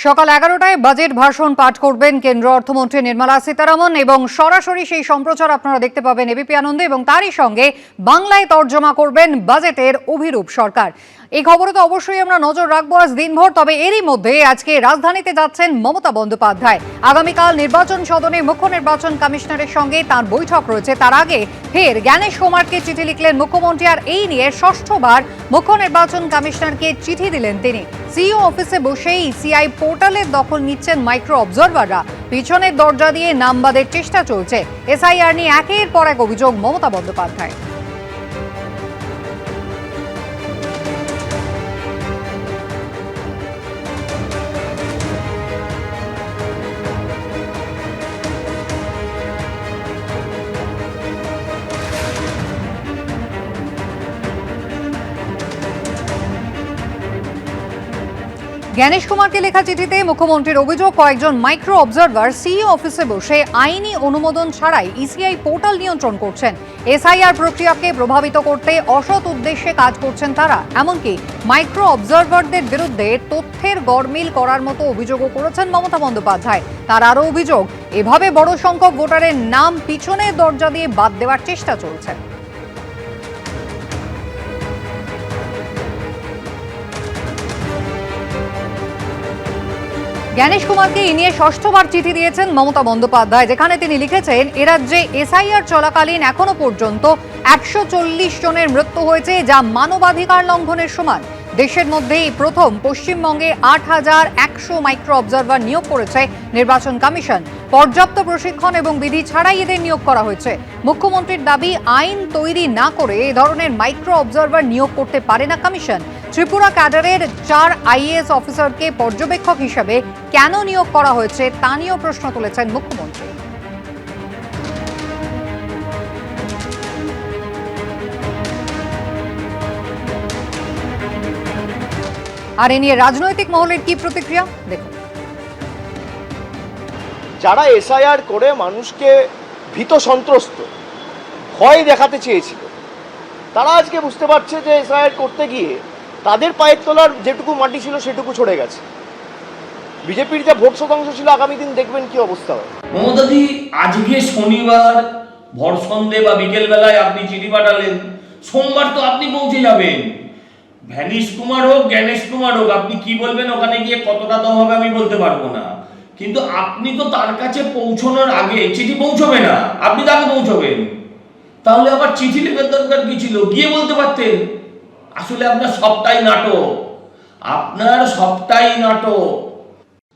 সকাল 11টায় বাজেট ভাষণ পাঠ করবেন কেন্দ্র অর্থমন্ত্রী নির্মলা সীতারামন এবং সরাসরি সেই সম্প্রচার আপনারা দেখতে পাবেন এবিপি আনন্দে এবং তারই সঙ্গে বাংলায় তর্জমা করবেন বাজেটের অভিরূপ সরকার। এই খবরে তো অবশ্যই আমরা নজর রাখবো আজ দিনভর। তবে এরই মধ্যে আজকে রাজধানীতে যাচ্ছেন মমতা বন্দ্যোপাধ্যায়। আগামীকাল নির্বাচন সদনে মুখ্য নির্বাচন কমিশনারের সঙ্গে তার বৈঠক রয়েছে। তার আগে ফের জ্ঞানেশ কুমারকে চিঠি লিখলেন মুখ্যমন্ত্রী, আর এই নিয়ে ষষ্ঠবার মুখ্য নির্বাচন কমিশনারকে চিঠি দিলেন তিনি। সিইও অফিসে বসেই সিআই পোর্টালের দখল নিচ্ছেন মাইক্রো অবজারভাররা। পিছনের দরজা দিয়ে নাম বাদের চেষ্টা চলছে। এসআইআর নিয়ে একের পর এক অভিযোগ মমতা বন্দ্যোপাধ্যায়। জ্ঞানেশ কুমারকে লেখা চিঠিতে মুখ্যমন্ত্রীর অভিযোগ, কয়েকজন মাইক্রো অবজারভার সিইও অফিসে বসে আইনি অনুমোদন ছাড়াই ইসিআই পোর্টাল নিয়ন্ত্রণ করছেন। এসআইআর প্রক্রিয়াকে প্রভাবিত করতে অসৎ উদ্দেশ্যে কাজ করছেন তারা। এমনকি মাইক্রো অবজারভারদের বিরুদ্ধে তথ্যের গরমিল করার মতো অভিযোগও করেছেন মমতা বন্দ্যোপাধ্যায়। তার আরও অভিযোগ, এভাবে বড় সংখ্যক ভোটারের নাম পিছনের দরজা দিয়ে বাদ দেওয়ার চেষ্টা চলছে। জ্ঞানেশ কুমারকে এ নিয়ে ষষ্ঠবার চিঠি দিয়েছেন মমতা বন্দ্যোপাধ্যায়, যেখানে তিনি লিখেছেন এ রাজ্যে এসআইআর চলাকালীন এখনো পর্যন্ত 140 জনের মৃত্যু হয়েছে, যা মানবাধিকার লঙ্ঘনের সমান। দেশের মধ্যেই প্রথম পশ্চিমবঙ্গে 8100 মাইক্রো অবজারভার নিয়োগ করেছে নির্বাচন কমিশন। পর্যাপ্ত প্রশিক্ষণ এবং বিধি ছাড়াই এদের নিয়োগ করা হয়েছে। মুখ্যমন্ত্রীর দাবি, আইন তৈরি না করে এ ধরনের মাইক্রো অবজারভার নিয়োগ করতে পারে না কমিশন। ত্রিপুরা ক্যাডারের 4 আইএএস অফিসারকে পর্যবেক্ষক হিসেবে কেন নিয়োগ করা হয়েছে তা নিয়েও প্রশ্ন তুলেছেন মুখ্যমন্ত্রী। আর এ নিয়ে রাজনৈতিক মহলের কি প্রতিক্রিয়া দেখুন। যারা এসআইআর করে মানুষকে ভীত সন্ত্রস্ত ভয় দেখাতে চেয়েছিল, তারা আজকে বুঝতে পারছে যে এসআইআর করতে গিয়ে তাদের পায়ের তলার যেটুকু মাটি ছিল সেটুকু ছড়ে গেছে। বিজেপির যা ভোট শতাংশ ছিল, আগামী দিন দেখবেন কি অবস্থা হয়। মমতাদি আজকে শনিবার ভর সন্ধে বা বিকেল বেলায় আপনি চিঠি পাঠালেন, সোমবার তো আপনি পৌঁছে যাবেন। ভ্যানিশ কুমার হোক জ্ঞানেশ কুমার হোক, আপনি কি বলবেন ওখানে গিয়ে কতটা দম হবে আমি বলতে পারবো না, কিন্তু আপনি তো তার কাছে পৌঁছানোর আগে চিঠি পৌঁছবে না, আপনি তাকে পৌঁছবেন। তাহলে আবার চিঠি লেখার দরকার কি ছিল? গিয়ে বলতে পারতেন। আসলে আপনার সবটাই নাটক, আপনার সবটাই নাটক।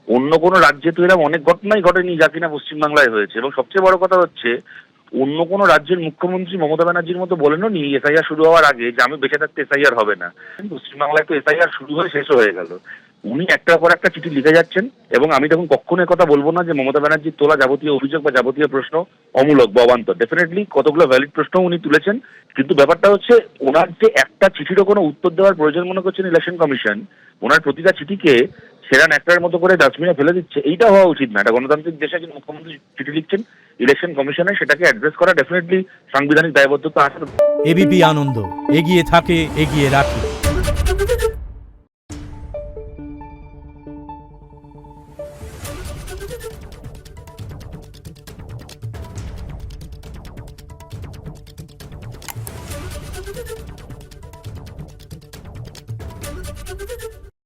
অন্য কোনো রাজ্যে তো এরকম অনেক ঘটনাই ঘটেনি যা কিনা পশ্চিমবাংলায় হয়েছে। এবং সবচেয়ে বড় কথা হচ্ছে, অন্য কোনো রাজ্যের মুখ্যমন্ত্রী মমতা ব্যানার্জির মতো বলেনও নি এসআইআর শুরু হওয়ার আগে যে আমি বেঁচে থাকতে এসআইআর হবে না। পশ্চিমবাংলায় তো এসআইআর শুরু হয়ে শেষও হয়ে গেল। উনি একটার পর একটা চিঠি লিখে যাচ্ছেন এবং আমি তখন কখনো কথা বলবো না যে মমতা ব্যানার্জির তোলা যাবতীয় অভিযোগ বা যাবতীয় প্রশ্ন অমূলক বা অবান্তর। ডেফিনেটলি কতগুলো ভ্যালিড প্রশ্ন উনি তুলেছেন, কিন্তু ব্যাপারটা হচ্ছে ওনার যে একটা চিঠিরও কোনো উত্তর দেওয়ার প্রয়োজন মনে করছেন ইলেকশন কমিশন, ওনার প্রতিটা চিঠিকে সেরা একটার মতো করে ডাস্টবিনে ফেলে দিচ্ছে, এইটা হওয়া উচিত না। এটা গণতান্ত্রিক দেশে একজন মুখ্যমন্ত্রী চিঠি লিখছেন ইলেকশন কমিশনে, সেটাকে অ্যাড্রেস করা ডেফিনেটলি সাংবিধানিক দায়বদ্ধতা আছে। এবিপি আনন্দ এগিয়ে থাকে, এগিয়ে রাখে। Thank you.